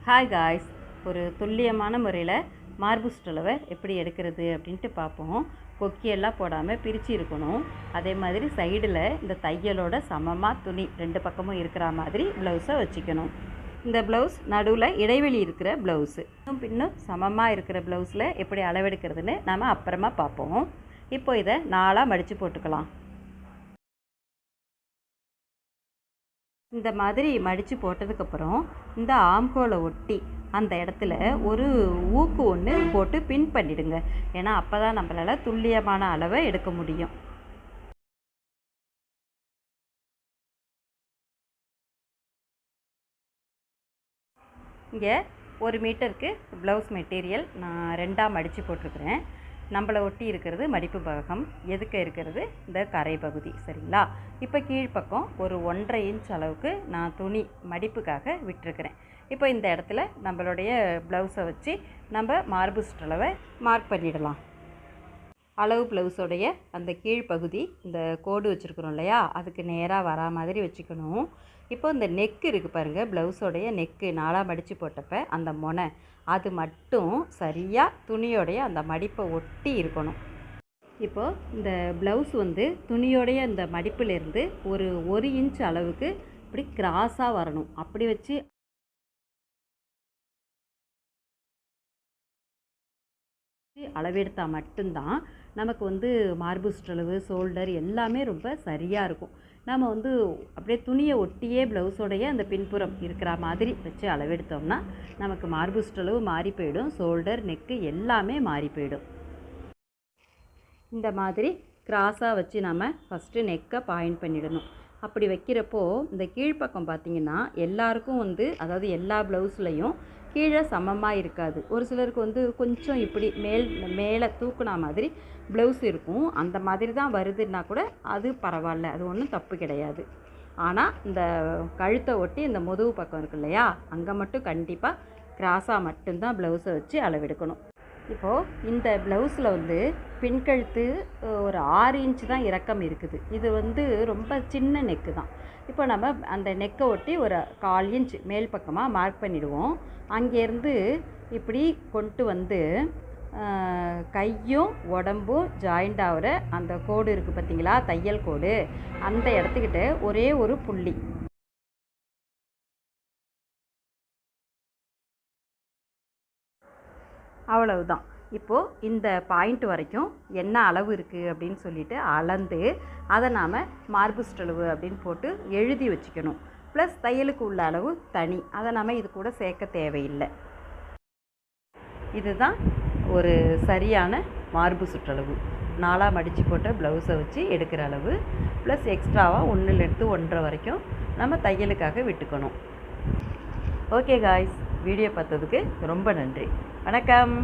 Hi guys, ஒரு துல்லியமான முறையில் மார்பு சுற்றளவை எப்படி எடுக்கிறது அப்படின்ட்டு பார்ப்போம். கொக்கியெல்லாம் போடாமல் பிரித்து இருக்கணும். அதே மாதிரி சைடில் இந்த தையலோட சமமாக துணி ரெண்டு பக்கமும் இருக்கிற மாதிரி ப்ளவுஸை வச்சுக்கணும். இந்த ப்ளவுஸ் நடுவில் இடைவெளி இருக்கிற ப்ளவுஸு பின்னும் சமமாக இருக்கிற ப்ளவுஸில் எப்படி அளவெடுக்கிறதுன்னு நாம் அப்புறமா பார்ப்போம். இப்போ இதை 4ஆக மடித்து போட்டுக்கலாம். இந்த மாதிரி மடித்து போட்டதுக்கப்புறம் இந்த ஆம்கோலை ஒட்டி அந்த இடத்துல ஒரு ஊக்கு ஒன்று போட்டு பின் பண்ணிடுங்க. ஏன்னா அப்போ தான் நம்மளால் துல்லியமான அளவை எடுக்க முடியும். இங்கே 1 மீட்டருக்கு ப்ளவுஸ் மெட்டீரியல் நான் 2ஆக மடித்து போட்டிருக்கிறேன். நம்மளை ஒட்டி இருக்கிறது மடிப்பு பாகம், எதுக்க இருக்கிறது இந்த கரை பகுதி. சரிங்களா? இப்போ கீழ்ப்பக்கம் ஒரு 1.5 இன்ச் அளவுக்கு நான் துணி மடிப்புக்காக விட்டுருக்கிறேன். இப்போ இந்த இடத்துல நம்மளுடைய ப்ளவுஸை வச்சு நம்ம மார்பு சுற்றளவை மார்க் பண்ணிடலாம். அளவு ப்ளவுஸோடைய அந்த கீழ்ப்பகுதி இந்த கோடு வச்சுருக்குறோம் இல்லையா, அதுக்கு நேராக வரா மாதிரி வச்சுக்கணும். இப்போ இந்த நெக்கு இருக்குது பாருங்கள், ப்ளவுஸோடைய நெக்கு 4ஆக மடித்து போட்டப்போ அந்த முனை அது மட்டும் சரியாக துணியோடைய அந்த மடிப்பை ஒட்டி இருக்கணும். இப்போது இந்த ப்ளவுஸ் துணியோடைய அந்த மடிப்பிலேருந்து ஒரு 1 இன்ச் அளவுக்கு இப்படி கிராஸாக வரணும். அப்படி வச்சு அளவெடுத்தால் மட்டும்தான் நமக்கு மார்பு சுற்றளவு, ஷோல்டர் எல்லாமே ரொம்ப சரியாக இருக்கும். நம்ம அப்படியே துணியை ஒட்டியே ப்ளவுஸோடைய அந்த பின்புறம் இருக்கிற மாதிரி வச்சு அளவெடுத்தோம்னா நமக்கு மார்பு சுற்றளவு மாறி போயிடும், ஷோல்டர், நெக்கு எல்லாமே மாறி போயிடும். இந்த மாதிரி கிராஸாக வச்சு நம்ம ஃபஸ்ட்டு நெக்கை பாயிண்ட் பண்ணிடணும். அப்படி வைக்கிறப்போ இந்த கீழ்ப்பக்கம் பார்த்திங்கன்னா எல்லாருக்கும் அதாவது எல்லா ப்ளவுஸ்லையும் கீழே சமமாக இருக்காது. ஒரு சிலருக்கு கொஞ்சம் இப்படி மேலே தூக்குனா மாதிரி ப்ளவுஸ் இருக்கும். அந்த மாதிரி தான் வருதுன்னா கூட அது பரவாயில்ல, அது ஒன்றும் தப்பு கிடையாது. ஆனால் இந்த கழுத்தை ஒட்டி இந்த முதுகு பக்கம் இருக்கு இல்லையா, அங்கே மட்டும் கண்டிப்பாக கிராஸாக மட்டும்தான் ப்ளவுஸை வச்சு அளவெடுக்கணும். இப்போது இந்த ப்ளவுஸில் பின்கழுத்து ஒரு 6 இன்ச்சு தான் இறக்கம் இருக்குது. இது ரொம்ப சின்ன நெக்கு தான். இப்போ நம்ம அந்த நெக்கை ஒட்டி ஒரு 1/4 இன்ச் மேல் பக்கமாக மார்க் பண்ணிவிடுவோம். அங்கேருந்து இப்படி கொண்டு கையும் உடம்பும் ஜாயிண்ட் ஆகிற அந்த கோடு இருக்குது பார்த்திங்களா, தையல் கோடு, அந்த இடத்துக்கிட்ட ஒரே ஒரு புள்ளி. அவ்வளவுதான். இப்போது இந்த பாயிண்ட் வரைக்கும் என்ன அளவு இருக்குது அப்படின்னு சொல்லிட்டு அளந்து அதை நாம் மார்பு சுற்றளவு அப்படின்னு போட்டு எழுதி வச்சுக்கணும். ப்ளஸ் தையலுக்கு உள்ள அளவு தனி, அதை நம்ம இது கூட சேர்க்க தேவையில்லை. இதுதான் ஒரு சரியான மார்பு சுற்றளவு. 4ஆக மடித்து போட்ட ப்ளவுஸை வச்சு எடுக்கிற அளவு ப்ளஸ் எக்ஸ்ட்ராவாக 1லேருந்து 1.5 வரைக்கும் நம்ம தையலுக்காக விட்டுக்கணும். ஓகே காய்ஸ், வீடியோ பார்த்ததுக்கு ரொம்ப நன்றி. வணக்கம்.